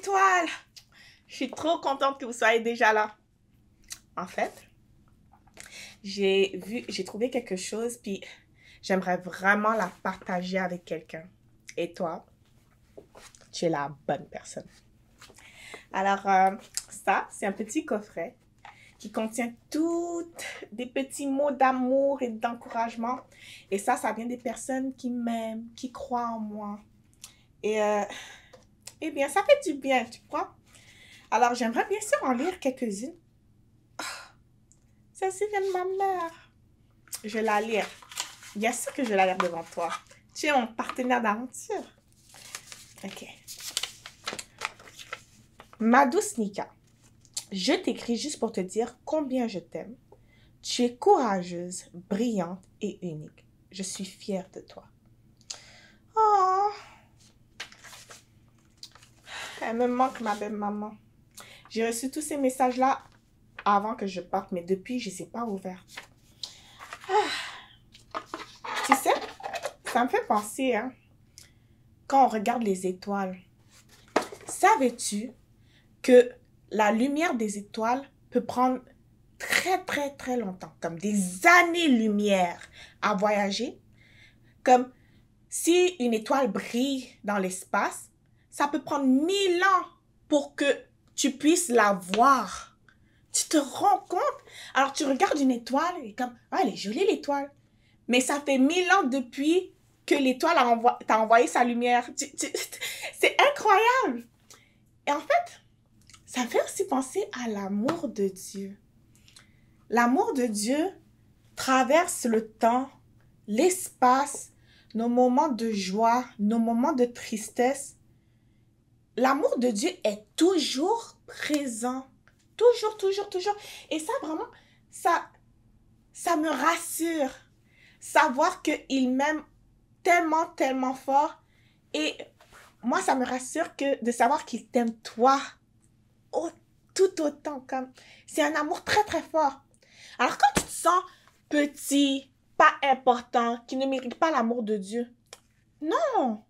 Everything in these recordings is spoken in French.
étoiles! Je suis trop contente que vous soyez déjà là. En fait, j'ai trouvé quelque chose, puis j'aimerais vraiment la partager avec quelqu'un. Et toi, tu es la bonne personne. Alors, ça, c'est un petit coffret qui contient tous des petits mots d'amour et d'encouragement. Et ça vient des personnes qui m'aiment, qui croient en moi. Et, eh bien, ça fait du bien, tu crois? Alors, j'aimerais bien sûr en lire quelques-unes. Celle-ci vient de ma mère. Je vais la lire. Bien sûr que je vais la lire devant toi. Tu es mon partenaire d'aventure. Ok. Ma douce Nika, je t'écris juste pour te dire combien je t'aime. Tu es courageuse, brillante et unique. Je suis fière de toi. Oh, elle me manque, ma belle maman. J'ai reçu tous ces messages-là avant que je parte, mais depuis, je ne les ai pas ouverts. Ah. Tu sais, ça me fait penser, hein, quand on regarde les étoiles. Savais-tu que la lumière des étoiles peut prendre très longtemps, comme des années-lumière à voyager? Comme si une étoile brille dans l'espace, ça peut prendre 1000 ans pour que tu puisses la voir. Tu te rends compte? Alors tu regardes une étoile et comme, ah, elle est jolie l'étoile. Mais ça fait 1000 ans depuis que l'étoile t'a envoyé sa lumière. C'est incroyable! Et en fait, ça me fait aussi penser à l'amour de Dieu. L'amour de Dieu traverse le temps, l'espace, nos moments de joie, nos moments de tristesse. L'amour de Dieu est toujours présent. Toujours. Et ça, vraiment, ça me rassure. Savoir qu'il m'aime tellement fort. Et moi, ça me rassure de savoir qu'il t'aime toi. Tout autant. Comme c'est un amour très fort. Alors quand tu te sens petit, pas important, qui ne mérite pas l'amour de Dieu, non,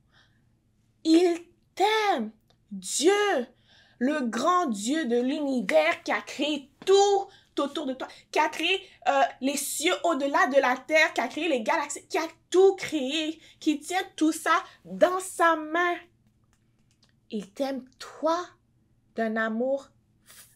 il t'aime. Dieu, le grand Dieu de l'univers qui a créé tout autour de toi, qui a créé les cieux au-delà de la terre, qui a créé les galaxies, qui a tout créé, qui tient tout ça dans sa main. Il t'aime toi d'un amour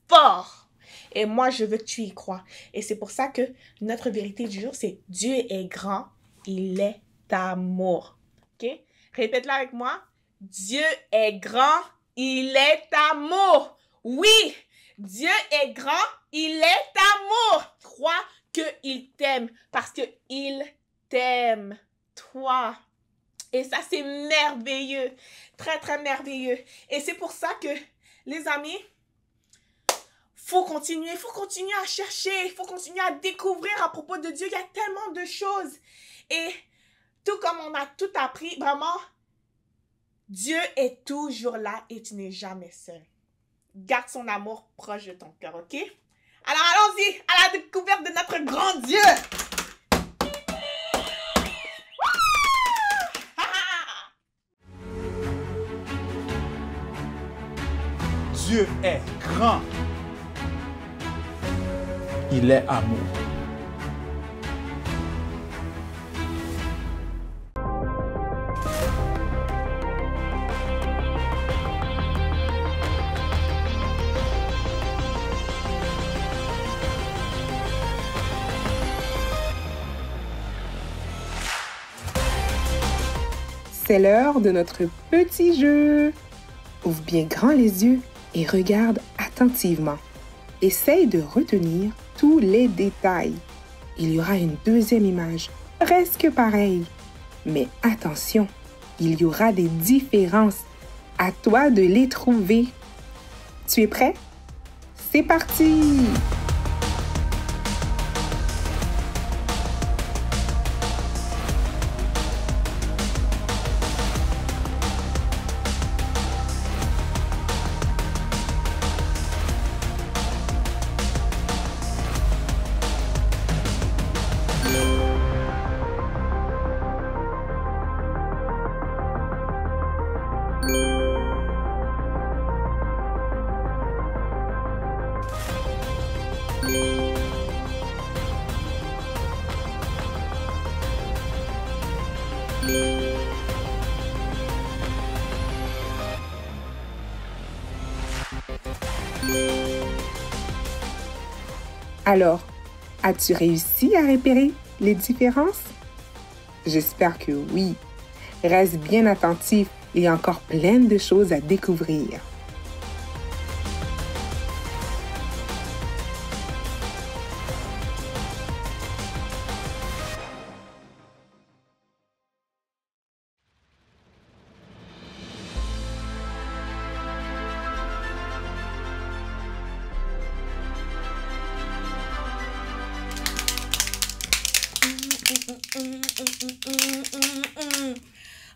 fort. Et moi, je veux que tu y crois. Et c'est pour ça que notre vérité du jour, c'est Dieu est grand, il est amour. OK? Répète-la avec moi. Dieu est grand, il est amour. Oui, Dieu est grand, il est amour. Crois qu'il t'aime parce qu'il t'aime, toi. Et ça, c'est merveilleux. Très merveilleux. Et c'est pour ça que, les amis, faut continuer à chercher, il faut continuer à découvrir à propos de Dieu. Il y a tellement de choses. Et tout comme on a tout appris, vraiment, Dieu est toujours là et tu n'es jamais seul. Garde son amour proche de ton cœur, ok? Alors allons-y à la découverte de notre grand Dieu. Dieu est grand. Il est amour. C'est l'heure de notre petit jeu. Ouvre bien grand les yeux et regarde attentivement. Essaye de retenir tous les détails. Il y aura une deuxième image, presque pareille. Mais attention, il y aura des différences. À toi de les trouver. Tu es prêt? C'est parti! Alors, as-tu réussi à repérer les différences? J'espère que oui. Reste bien attentif, il y a encore plein de choses à découvrir.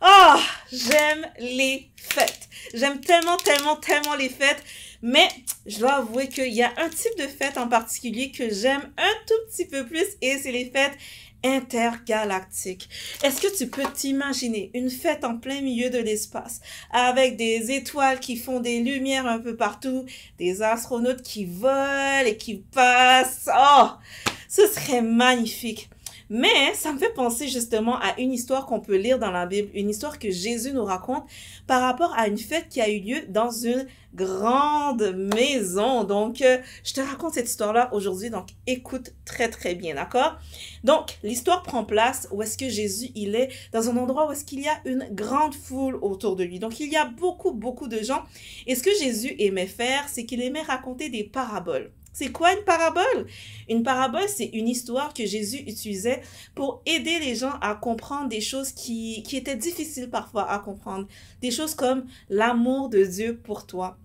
Oh, j'aime les fêtes. J'aime tellement, tellement, tellement les fêtes. Mais je dois avouer qu'il y a un type de fête en particulier que j'aime un tout petit peu plus et c'est les fêtes intergalactiques. Est-ce que tu peux t'imaginer une fête en plein milieu de l'espace avec des étoiles qui font des lumières un peu partout, des astronautes qui volent et qui passent? Oh, ce serait magnifique. Mais ça me fait penser justement à une histoire qu'on peut lire dans la Bible, une histoire que Jésus nous raconte par rapport à une fête qui a eu lieu dans une grande maison. Donc, je te raconte cette histoire-là aujourd'hui, donc écoute très très bien, d'accord? Donc, l'histoire prend place où est-ce que Jésus, il est dans un endroit où est-ce qu'il y a une grande foule autour de lui. Donc, il y a beaucoup de gens. Et ce que Jésus aimait faire, c'est qu'il aimait raconter des paraboles. C'est quoi une parabole? Une parabole, c'est une histoire que Jésus utilisait pour aider les gens à comprendre des choses qui étaient difficiles parfois à comprendre. Des choses comme l'amour de Dieu pour toi.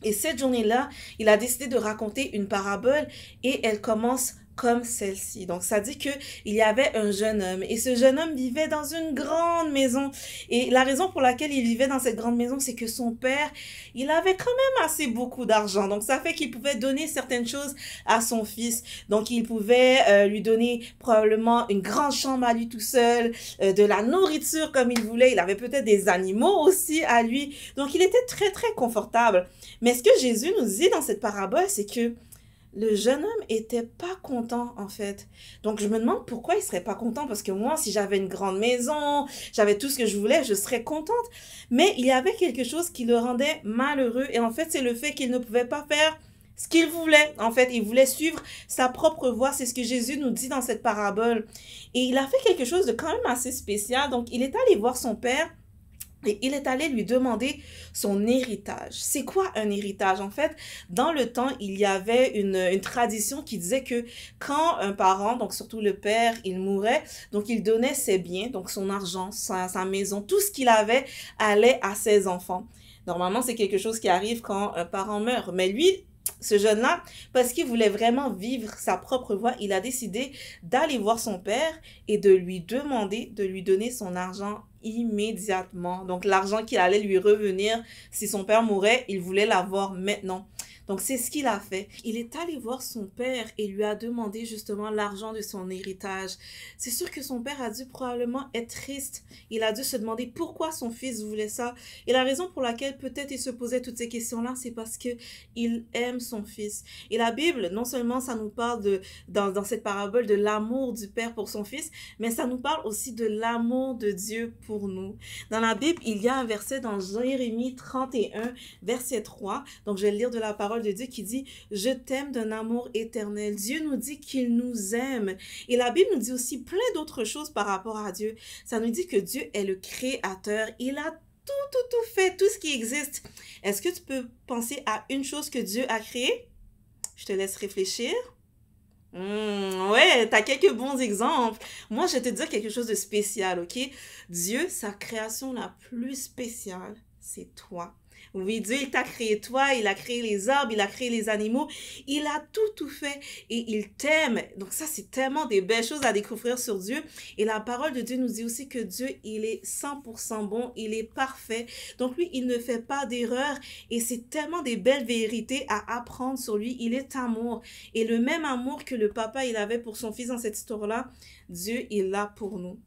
Et cette journée-là, il a décidé de raconter une parabole et elle commence comme celle-ci. Donc, ça dit que il y avait un jeune homme et ce jeune homme vivait dans une grande maison. Et la raison pour laquelle il vivait dans cette grande maison, c'est que son père, il avait quand même assez beaucoup d'argent. Donc, ça fait qu'il pouvait donner certaines choses à son fils. Donc, il pouvait lui donner probablement une grande chambre à lui tout seul, de la nourriture comme il voulait. Il avait peut-être des animaux aussi à lui. Donc, il était très, très confortable. Mais ce que Jésus nous dit dans cette parabole, c'est que le jeune homme était pas content, en fait. Donc, je me demande pourquoi il serait pas content. Parce que moi, si j'avais une grande maison, j'avais tout ce que je voulais, je serais contente. Mais il y avait quelque chose qui le rendait malheureux. Et en fait, c'est le fait qu'il ne pouvait pas faire ce qu'il voulait. En fait, il voulait suivre sa propre voie. C'est ce que Jésus nous dit dans cette parabole. Et il a fait quelque chose de quand même assez spécial. Donc, il est allé voir son père. Et il est allé lui demander son héritage. C'est quoi un héritage? En fait, dans le temps, il y avait une tradition qui disait que quand un parent, donc surtout le père, il mourait, donc il donnait ses biens, donc son argent, sa maison, tout ce qu'il avait allait à ses enfants. Normalement, c'est quelque chose qui arrive quand un parent meurt. Mais lui, ce jeune-là, parce qu'il voulait vraiment vivre sa propre voie, il a décidé d'aller voir son père et de lui demander de lui donner son argent immédiatement. Donc, l'argent qui allait lui revenir si son père mourait, il voulait l'avoir maintenant. Donc, c'est ce qu'il a fait. Il est allé voir son père et lui a demandé justement l'argent de son héritage. C'est sûr que son père a dû probablement être triste. Il a dû se demander pourquoi son fils voulait ça. Et la raison pour laquelle peut-être il se posait toutes ces questions-là, c'est parce que il aime son fils. Et la Bible, non seulement ça nous parle dans cette parabole de l'amour du père pour son fils, mais ça nous parle aussi de l'amour de Dieu pour nous. Dans la Bible, il y a un verset dans Jérémie 31, verset 3. Donc, je vais le lire de la parole de Dieu qui dit « Je t'aime d'un amour éternel ». Dieu nous dit qu'il nous aime. Et la Bible nous dit aussi plein d'autres choses par rapport à Dieu. Ça nous dit que Dieu est le créateur. Il a tout fait, tout ce qui existe. Est-ce que tu peux penser à une chose que Dieu a créée? Je te laisse réfléchir. Ouais, t'as quelques bons exemples. Moi, je vais te dire quelque chose de spécial, ok? Dieu, sa création la plus spéciale, c'est toi. Oui, Dieu, il t'a créé toi, il a créé les arbres, il a créé les animaux, il a tout fait et il t'aime. Donc ça, c'est tellement des belles choses à découvrir sur Dieu. Et la parole de Dieu nous dit aussi que Dieu, il est 100% bon, il est parfait. Donc lui, il ne fait pas d'erreur et c'est tellement des belles vérités à apprendre sur lui. Il est amour. Et le même amour que le papa, il avait pour son fils dans cette histoire-là, Dieu, il l'a pour nous.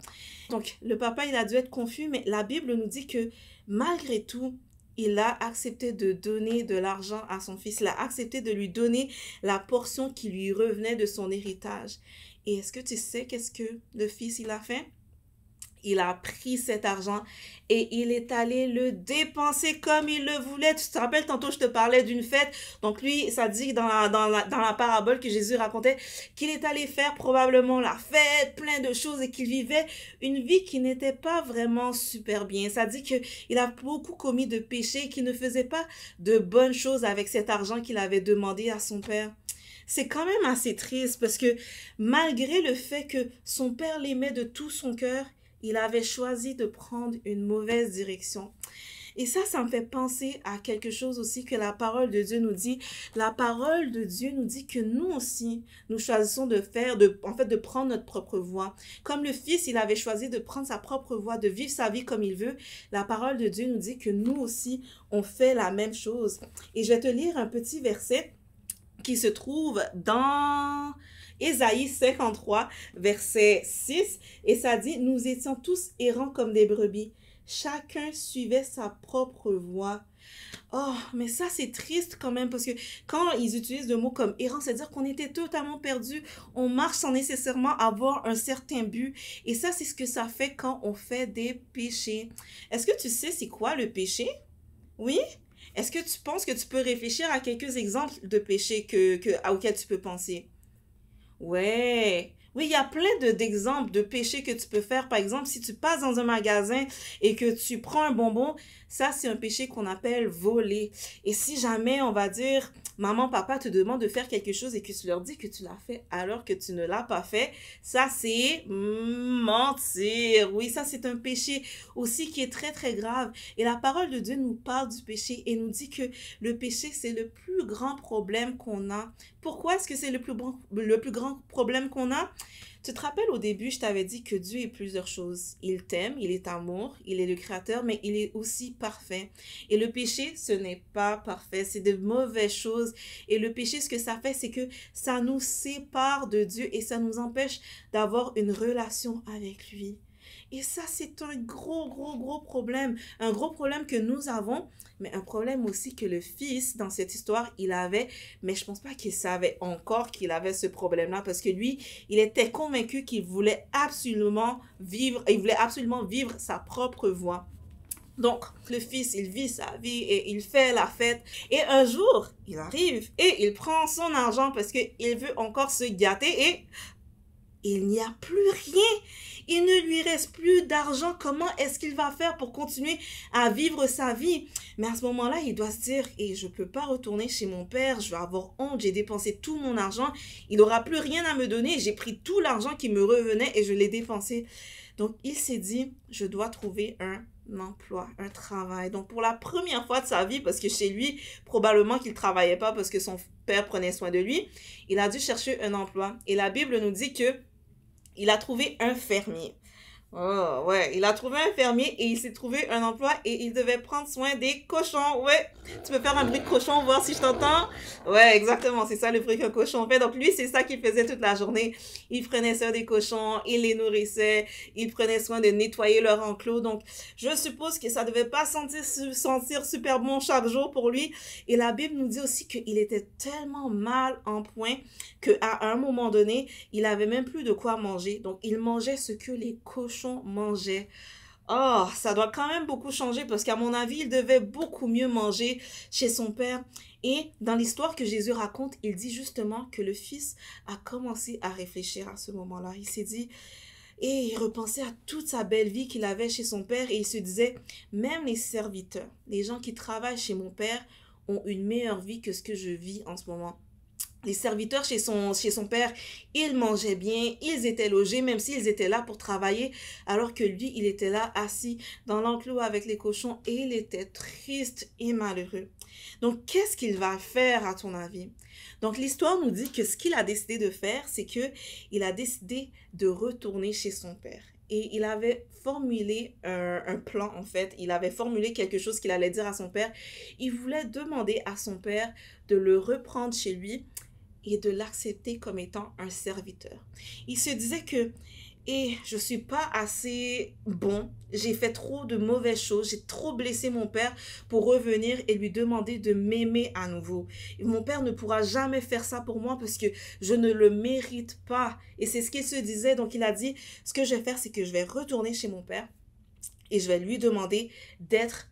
Donc le papa, il a dû être confus, mais la Bible nous dit que malgré tout, il a accepté de donner de l'argent à son fils. Il a accepté de lui donner la portion qui lui revenait de son héritage. Et est-ce que tu sais qu'est-ce que le fils il a fait? Il a pris cet argent et il est allé le dépenser comme il le voulait. Tu te rappelles, tantôt, je te parlais d'une fête. Donc, lui, ça dit dans la parabole que Jésus racontait qu'il est allé faire probablement la fête, plein de choses et qu'il vivait une vie qui n'était pas vraiment super bien. Ça dit qu'il a beaucoup commis de péchés, qu'il ne faisait pas de bonnes choses avec cet argent qu'il avait demandé à son père. C'est quand même assez triste parce que malgré le fait que son père l'aimait de tout son cœur, il avait choisi de prendre une mauvaise direction. Et ça me fait penser à quelque chose aussi que la parole de Dieu nous dit. La parole de Dieu nous dit que nous aussi, nous choisissons de prendre notre propre voie. Comme le Fils, il avait choisi de prendre sa propre voie, de vivre sa vie comme il veut. La parole de Dieu nous dit que nous aussi, on fait la même chose. Et je vais te lire un petit verset qui se trouve dans Ésaïe 53, verset 6, et ça dit « Nous étions tous errants comme des brebis, chacun suivait sa propre voie. » Oh, mais ça c'est triste quand même, parce que quand ils utilisent le mot comme errant, c'est-à-dire qu'on était totalement perdu, on marche sans nécessairement avoir un certain but, et ça c'est ce que ça fait quand on fait des péchés. Est-ce que tu sais c'est quoi le péché? Oui? Est-ce que tu penses que tu peux réfléchir à quelques exemples de péchés auxquels tu peux penser? Ouais. Oui, il y a plein d'exemples de péchés que tu peux faire. Par exemple, si tu passes dans un magasin et que tu prends un bonbon, ça, c'est un péché qu'on appelle voler. Et si jamais, on va dire, maman, papa te demande de faire quelque chose et que tu leur dis que tu l'as fait alors que tu ne l'as pas fait, ça, c'est mentir. Oui, ça, c'est un péché aussi qui est très, très grave. Et la parole de Dieu nous parle du péché et nous dit que le péché, c'est le plus grand problème qu'on a. Pourquoi est-ce que c'est le plus grand problème qu'on a? Tu te rappelles au début, je t'avais dit que Dieu est plusieurs choses. Il t'aime, il est amour, il est le créateur, mais il est aussi parfait. Et le péché, ce n'est pas parfait, c'est de mauvaises choses. Et le péché, ce que ça fait, c'est que ça nous sépare de Dieu et ça nous empêche d'avoir une relation avec lui. Et ça, c'est un gros problème. Un gros problème que nous avons, mais un problème aussi que le Fils, dans cette histoire, il avait. Mais je pense pas qu'il savait encore qu'il avait ce problème-là parce que lui, il était convaincu qu'il voulait absolument vivre sa propre voie. Donc, le Fils, il vit sa vie et il fait la fête. Et un jour, il arrive et il prend son argent parce qu'il veut encore se gâter et il n'y a plus rien. Il ne lui reste plus d'argent. Comment est-ce qu'il va faire pour continuer à vivre sa vie? Mais à ce moment-là, il doit se dire, je ne peux pas retourner chez mon père, je vais avoir honte, j'ai dépensé tout mon argent, il n'aura plus rien à me donner, j'ai pris tout l'argent qui me revenait et je l'ai dépensé. Donc, il s'est dit, je dois trouver un emploi, un travail. Donc, pour la première fois de sa vie, parce que chez lui, probablement qu'il ne travaillait pas parce que son père prenait soin de lui, il a dû chercher un emploi. Et la Bible nous dit que il a trouvé un fermier. Oh, ouais, il a trouvé un fermier et il s'est trouvé un emploi et il devait prendre soin des cochons. Ouais, tu peux faire un bruit de cochon, voir si je t'entends? Ouais, exactement, c'est ça le bruit qu'un cochon fait. Donc lui, c'est ça qu'il faisait toute la journée. Il prenait soin des cochons, il les nourrissait, il prenait soin de nettoyer leur enclos. Donc, je suppose que ça devait pas sentir super bon chaque jour pour lui. Et la Bible nous dit aussi qu'il était tellement mal en point qu'à un moment donné, il avait même plus de quoi manger. Donc, il mangeait ce que les cochons mangeait. Oh, ça doit quand même beaucoup changer parce qu'à mon avis, il devait beaucoup mieux manger chez son père. Et dans l'histoire que Jésus raconte, il dit justement que le Fils a commencé à réfléchir à ce moment-là. Il s'est dit, et il repensait à toute sa belle vie qu'il avait chez son père et il se disait, même les serviteurs, les gens qui travaillent chez mon père ont une meilleure vie que ce que je vis en ce moment. Les serviteurs chez son père, ils mangeaient bien, ils étaient logés, même s'ils étaient là pour travailler, alors que lui, il était là assis dans l'enclos avec les cochons et il était triste et malheureux. Donc, qu'est-ce qu'il va faire à ton avis? Donc, l'histoire nous dit que ce qu'il a décidé de faire, c'est qu'il a décidé de retourner chez son père. Et il avait formulé un plan, en fait. Il avait formulé quelque chose qu'il allait dire à son père. Il voulait demander à son père de le reprendre chez lui et de l'accepter comme étant un serviteur. Il se disait que et je suis pas assez bon. J'ai fait trop de mauvaises choses. J'ai trop blessé mon père pour revenir et lui demander de m'aimer à nouveau. Et mon père ne pourra jamais faire ça pour moi parce que je ne le mérite pas. Et c'est ce qu'il se disait. Donc il a dit, ce que je vais faire, c'est que je vais retourner chez mon père et je vais lui demander d'être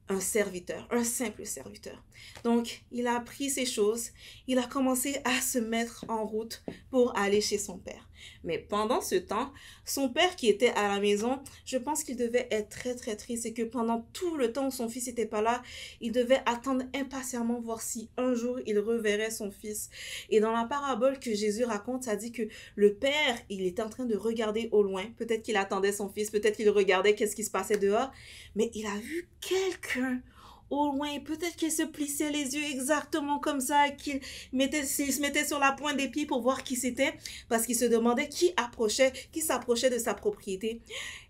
un serviteur, un simple serviteur. Donc, il a appris ces choses, il a commencé à se mettre en route pour aller chez son père. Mais pendant ce temps, son père qui était à la maison, je pense qu'il devait être très très triste et que pendant tout le temps où son fils n'était pas là, il devait attendre impatiemment voir si un jour il reverrait son fils. Et dans la parabole que Jésus raconte, ça dit que le père, il était en train de regarder au loin. Peut-être qu'il attendait son fils, peut-être qu'il regardait qu'est-ce qui se passait dehors, mais il a vu quelqu'un au loin, peut-être qu'il se plissait les yeux exactement comme ça, qu'il se mettait sur la pointe des pieds pour voir qui c'était, parce qu'il se demandait qui s'approchait de sa propriété.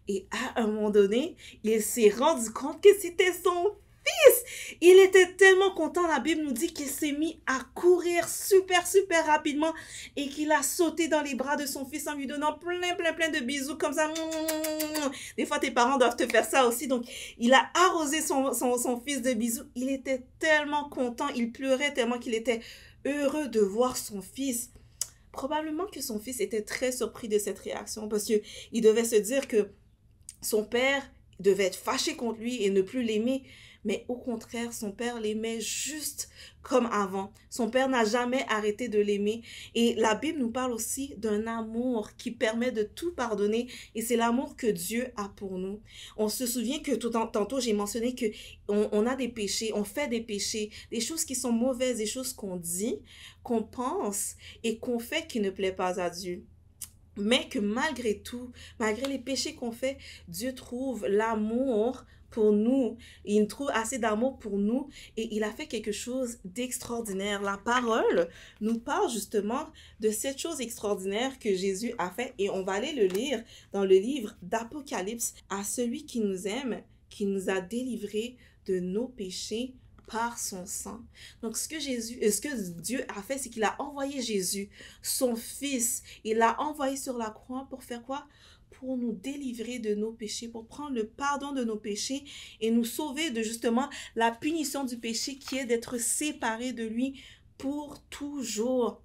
Et à un moment donné, il s'est rendu compte que c'était son fils. Il était tellement content, la Bible nous dit qu'il s'est mis à courir super rapidement et qu'il a sauté dans les bras de son fils en lui donnant plein de bisous comme ça. Des fois, tes parents doivent te faire ça aussi. Donc, il a arrosé son fils de bisous. Il était tellement content, il pleurait tellement qu'il était heureux de voir son fils. Probablement que son fils était très surpris de cette réaction parce qu'il devait se dire que son père devait être fâché contre lui et ne plus l'aimer. Mais au contraire, son père l'aimait juste comme avant. Son père n'a jamais arrêté de l'aimer. Et la Bible nous parle aussi d'un amour qui permet de tout pardonner. Et c'est l'amour que Dieu a pour nous. On se souvient que tantôt, j'ai mentionné que on a des péchés, on fait des péchés, des choses qui sont mauvaises, des choses qu'on dit, qu'on pense et qu'on fait qui ne plaît pas à Dieu. Mais que malgré tout, malgré les péchés qu'on fait, Dieu trouve l'amour pour nous. Il trouve assez d'amour pour nous et il a fait quelque chose d'extraordinaire. La parole nous parle justement de cette chose extraordinaire que Jésus a fait et on va aller le lire dans le livre d'Apocalypse. À celui qui nous aime, qui nous a délivrés de nos péchés par son sang. Donc, ce que Dieu a fait, c'est qu'il a envoyé Jésus, son fils. Il l'a envoyé sur la croix pour faire quoi? Pour nous délivrer de nos péchés, pour prendre le pardon de nos péchés et nous sauver de justement la punition du péché qui est d'être séparés de lui pour toujours.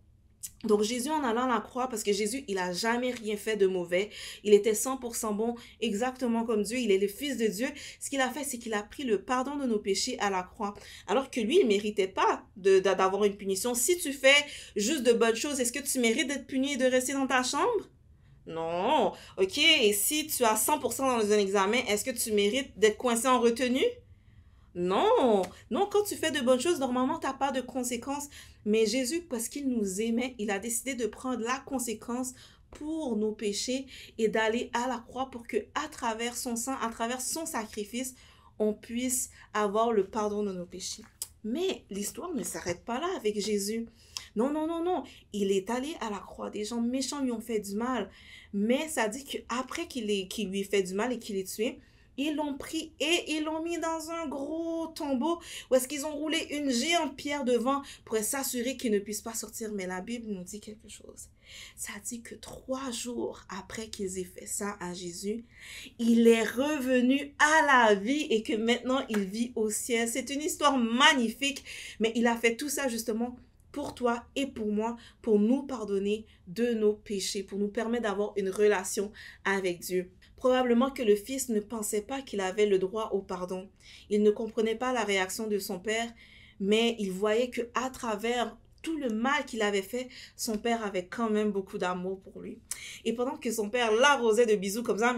Donc Jésus en allant à la croix, parce que Jésus, il n'a jamais rien fait de mauvais, il était 100% bon, exactement comme Dieu, il est le Fils de Dieu. Ce qu'il a fait, c'est qu'il a pris le pardon de nos péchés à la croix, alors que lui, il ne méritait pas d'avoir une punition. Si tu fais juste de bonnes choses, est-ce que tu mérites d'être puni et de rester dans ta chambre? Non. Ok, et si tu as 100% dans un examen, est-ce que tu mérites d'être coincé en retenue? Non, non, quand tu fais de bonnes choses, normalement, tu n'as pas de conséquences. Mais Jésus, parce qu'il nous aimait, il a décidé de prendre la conséquence pour nos péchés et d'aller à la croix pour que, à travers son sang, à travers son sacrifice, on puisse avoir le pardon de nos péchés. Mais l'histoire ne s'arrête pas là avec Jésus. Non, non, non, non. Il est allé à la croix. Des gens méchants lui ont fait du mal. Mais ça dit qu'après qu'il lui ait fait du mal et qu'il l'ait tué, ils l'ont pris et ils l'ont mis dans un gros tombeau où est-ce qu'ils ont roulé une géante pierre devant pour s'assurer qu'il ne puisse pas sortir. Mais la Bible nous dit quelque chose. Ça dit que 3 jours après qu'ils aient fait ça à Jésus, il est revenu à la vie et que maintenant il vit au ciel. C'est une histoire magnifique, mais il a fait tout ça justement pour toi et pour moi, pour nous pardonner de nos péchés, pour nous permettre d'avoir une relation avec Dieu. Probablement que le fils ne pensait pas qu'il avait le droit au pardon. Il ne comprenait pas la réaction de son père, mais il voyait qu'à travers tout le mal qu'il avait fait, son père avait quand même beaucoup d'amour pour lui. Et pendant que son père l'arrosait de bisous comme ça,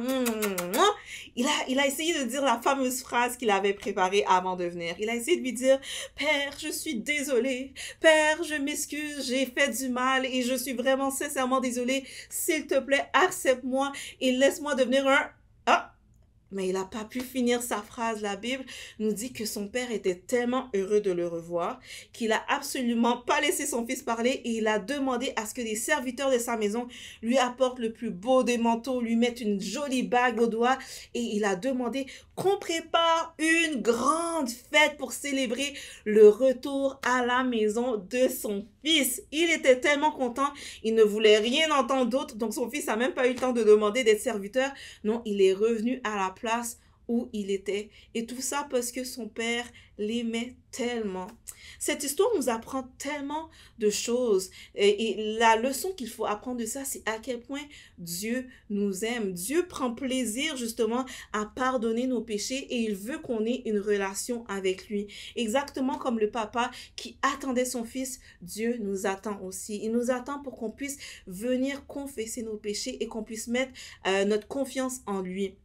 il a essayé de dire la fameuse phrase qu'il avait préparée avant de venir. Il a essayé de lui dire « Père, je suis désolé. Père, je m'excuse, j'ai fait du mal et je suis vraiment sincèrement désolé. S'il te plaît, accepte-moi et laisse-moi devenir un... » Ah! Mais il n'a pas pu finir sa phrase. La Bible nous dit que son père était tellement heureux de le revoir qu'il n'a absolument pas laissé son fils parler et il a demandé à ce que les serviteurs de sa maison lui apportent le plus beau des manteaux, lui mettent une jolie bague au doigt et il a demandé qu'on prépare une grande fête pour célébrer le retour à la maison de son fils. fils. Il était tellement content, il ne voulait rien entendre d'autre. Donc son fils n'a même pas eu le temps de demander d'être serviteur. Non, il est revenu à la place où il était. Et tout ça parce que son père l'aimait tellement. Cette histoire nous apprend tellement de choses. Et la leçon qu'il faut apprendre de ça, c'est à quel point Dieu nous aime. Dieu prend plaisir justement à pardonner nos péchés et il veut qu'on ait une relation avec lui. Exactement comme le papa qui attendait son fils, Dieu nous attend aussi. Il nous attend pour qu'on puisse venir confesser nos péchés et qu'on puisse mettre notre confiance en lui.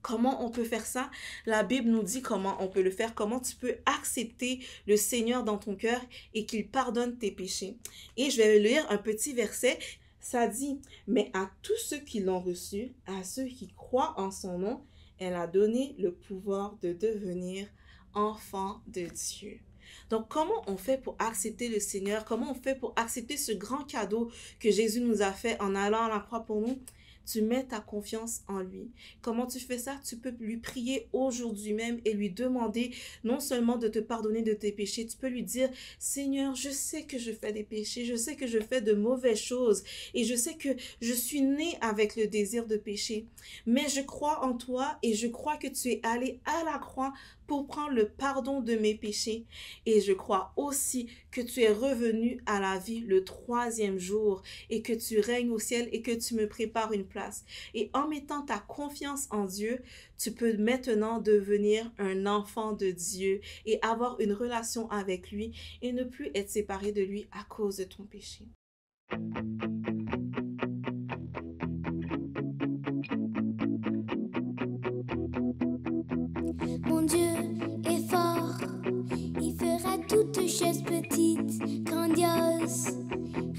Comment on peut faire ça? La Bible nous dit comment on peut le faire, comment tu peux accepter le Seigneur dans ton cœur et qu'il pardonne tes péchés. Et je vais lire un petit verset. Ça dit, « Mais à tous ceux qui l'ont reçu, à ceux qui croient en son nom, elle a donné le pouvoir de devenir enfants de Dieu. » Donc, comment on fait pour accepter le Seigneur? Comment on fait pour accepter ce grand cadeau que Jésus nous a fait en allant à la croix pour nous? Tu mets ta confiance en lui. Comment tu fais ça? Tu peux lui prier aujourd'hui même et lui demander non seulement de te pardonner de tes péchés, tu peux lui dire, Seigneur, je sais que je fais des péchés, je sais que je fais de mauvaises choses et je sais que je suis né avec le désir de pécher. Mais je crois en toi et je crois que tu es allé à la croix pour prendre le pardon de mes péchés. Et je crois aussi que tu es revenu à la vie le 3e jour et que tu règnes au ciel et que tu me prépares une place. Et en mettant ta confiance en Dieu, tu peux maintenant devenir un enfant de Dieu et avoir une relation avec lui et ne plus être séparé de lui à cause de ton péché. Mon Dieu est fort, il fera toutes choses petites, grandioses.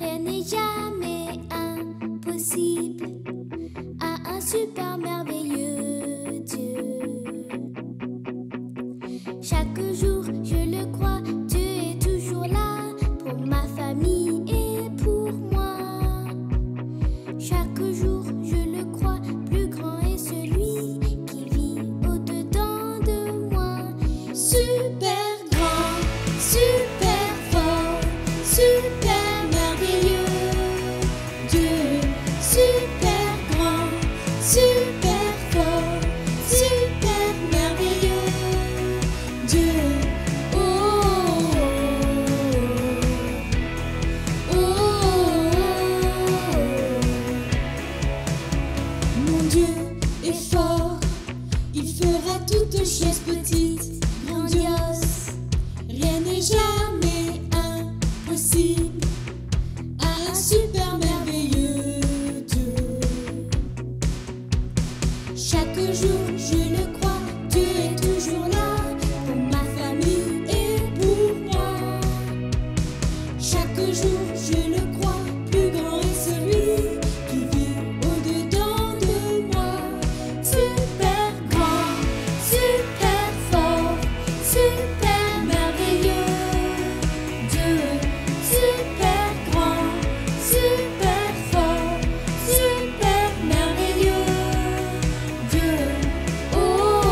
Rien n'est jamais impossible à un super merveilleux Dieu. Chaque jour, je le crois, Dieu est toujours là pour ma famille et pour moi. Chaque jour, je le crois, plus grand est celui qui vit au-dedans de moi. Super grand, super fort, super merveilleux Dieu. Super grand, super fort, super merveilleux Dieu. Oh, oh, oh. Mon Dieu est fort, il fera toutes choses petites, grandioses. Rien n'est jamais impossible à un super merveilleux Dieu. Chaque jour, je le crois, Dieu est toujours là pour ma famille et pour moi. Chaque jour, je le crois, plus grand est celui qui vit au-dedans de moi. Super grand, super fort, super merveilleux Dieu. Super grand, super fort, super merveilleux Dieu. Oh,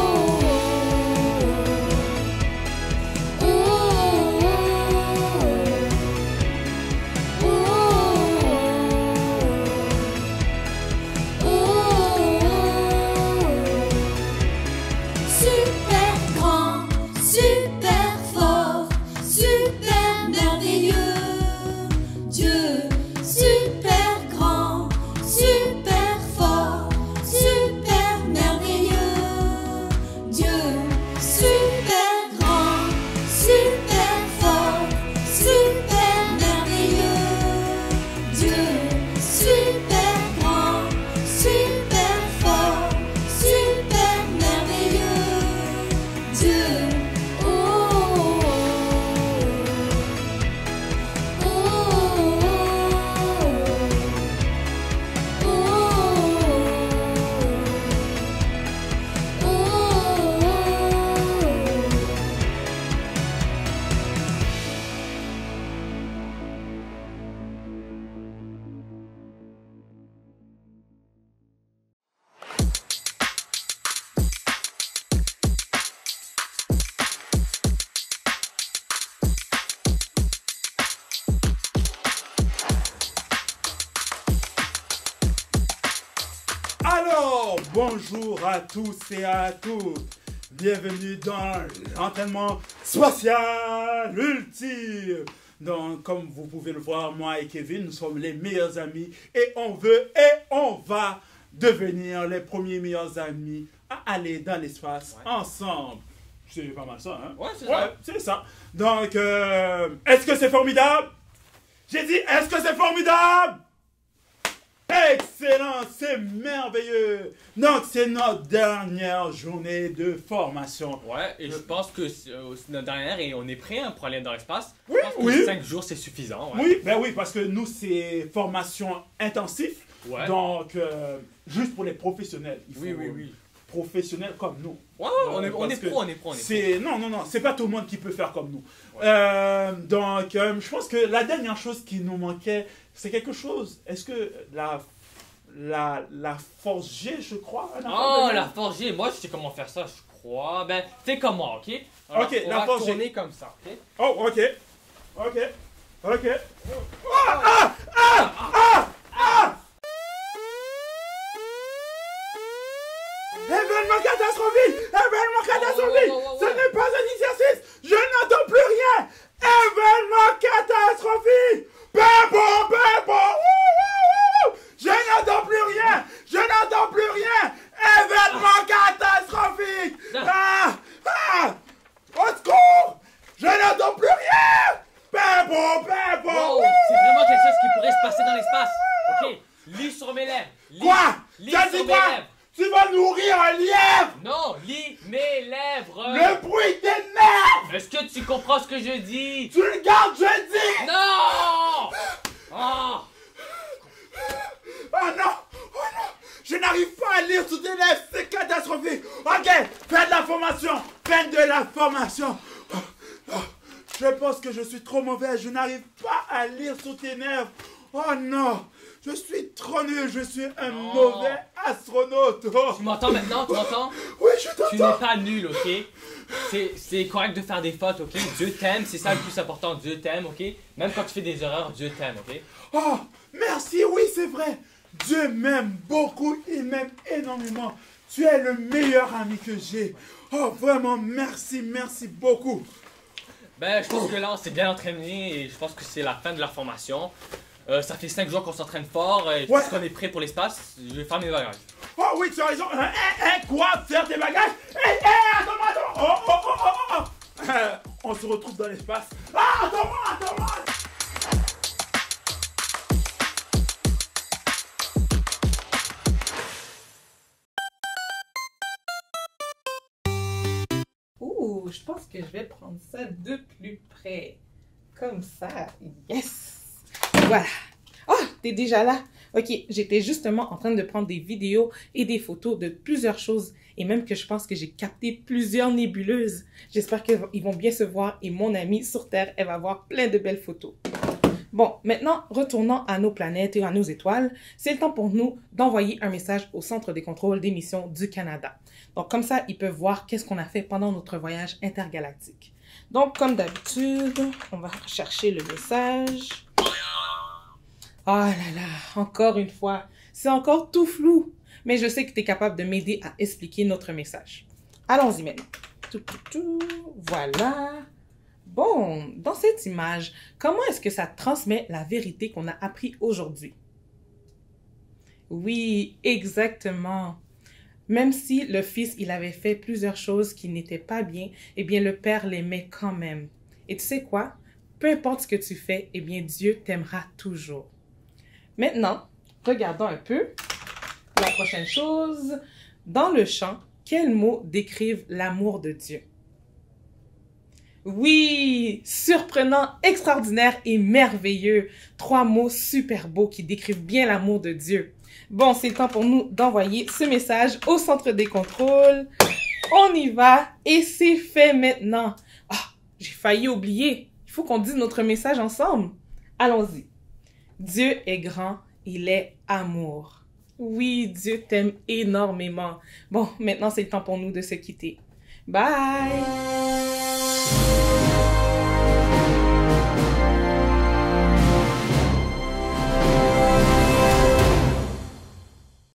Alors, bonjour à tous et à toutes. Bienvenue dans l'entraînement spatial ultime. Donc, comme vous pouvez le voir, moi et Kevin, nous sommes les meilleurs amis et on va devenir les premiers meilleurs amis à aller dans l'espace ensemble. C'est pas mal ça, hein? Ouais, c'est ça. C'est ça. Donc, est-ce que c'est formidable? J'ai dit, est-ce que c'est formidable? Excellent, c'est merveilleux. Donc, c'est notre dernière journée de formation. Ouais, et je pense que c'est notre dernière et on est prêt hein, pour aller dans l'espace. Oui, je pense que oui. 5 jours, c'est suffisant. Ouais. Oui, ben oui, parce que nous, c'est formation intensive. Ouais. Donc, juste pour les professionnels. Il faut Oui. Professionnels comme nous. Ouais, on est pro. Non, c'est pas tout le monde qui peut faire comme nous. Ouais. Donc, je pense que la dernière chose qui nous manquait, c'est quelque chose. Est-ce que la force G, je crois? La force G, moi je sais comment faire ça, je crois. Ben, fais comme moi, ok? Alors, Ok, on la va force G. tourner comme ça, ok? Oh, ok. Événement catastrophique! Événement catastrophique! Oh. Ce n'est pas un exercice! Je n'entends plus rien! Événement catastrophique! Pébo! Je n'entends plus rien! Je n'entends plus rien! Événement catastrophique! Au secours! Je n'entends plus rien! Pébo! Oh, c'est vraiment quelque chose qui pourrait se passer dans l'espace, ok? Lis sur mes lèvres. Quoi? Lis T'as sur dit mes quoi? lèvres. Tu vas nourrir un lièvre! Non, lis mes lèvres. Le bruit t'énerve! Est-ce que tu comprends ce que je dis? Tu le gardes, je dis! Non! Oh! Oh non! Je n'arrive pas à lire sous tes lèvres, c'est catastrophique! Ok, fais de la formation! Je pense que je suis trop mauvais, je n'arrive pas à lire sous tes lèvres! Oh non! Je suis trop nul, je suis un mauvais astronaute! Oh. Tu m'entends maintenant? Tu m'entends? Oui, je Tu t'entends! n'es pas nul, ok? C'est correct de faire des fautes, ok? Dieu t'aime, c'est ça le plus important. Dieu t'aime, ok? Même quand tu fais des erreurs, Dieu t'aime, ok? Oh, merci, oui, c'est vrai! Dieu m'aime beaucoup, il m'aime énormément. Tu es le meilleur ami que j'ai. Oh, vraiment, merci beaucoup. Ben, je pense que là, on s'est bien entraîné et je pense que c'est la fin de la formation. Ça fait 5 jours qu'on s'entraîne fort et Ouais. puisqu'on est prêt pour l'espace, je vais faire mes bagages. Oh oui, tu as raison. Quoi? Faire tes bagages? Attends. Oh. On se retrouve dans l'espace. Ah, attends-moi. Ouh, je pense que je vais prendre ça de plus près. Comme ça. Yes! Voilà. Oh, t'es déjà là? Ok, j'étais justement en train de prendre des vidéos et des photos de plusieurs choses et même que je pense que j'ai capté plusieurs nébuleuses. J'espère qu'ils vont bien se voir et mon amie sur Terre, elle va avoir plein de belles photos. Bon, maintenant, retournons à nos planètes et à nos étoiles. C'est le temps pour nous d'envoyer un message au Centre des contrôles d'émissions du Canada. Donc, comme ça, ils peuvent voir qu'est-ce qu'on a fait pendant notre voyage intergalactique. Donc, comme d'habitude, on va chercher le message. Oh là là, encore une fois, c'est encore tout flou. Mais je sais que tu es capable de m'aider à expliquer notre message. Allons-y maintenant. Voilà. Bon, dans cette image, comment est-ce que ça transmet la vérité qu'on a appris aujourd'hui? Oui, exactement. Même si le fils, il avait fait plusieurs choses qui n'étaient pas bien, eh bien, le père l'aimait quand même. Et tu sais quoi? Peu importe ce que tu fais, eh bien, Dieu t'aimera toujours. Maintenant, regardons un peu la prochaine chose. Dans le chant, quels mots décrivent l'amour de Dieu? Oui, surprenant, extraordinaire et merveilleux. 3 mots super beaux qui décrivent bien l'amour de Dieu. Bon, c'est le temps pour nous d'envoyer ce message au centre des contrôles. On y va et c'est fait maintenant. Ah, j'ai failli oublier. Il faut qu'on dise notre message ensemble. Allons-y. Dieu est grand, il est amour. Oui, Dieu t'aime énormément. Bon, maintenant c'est le temps pour nous de se quitter. Bye!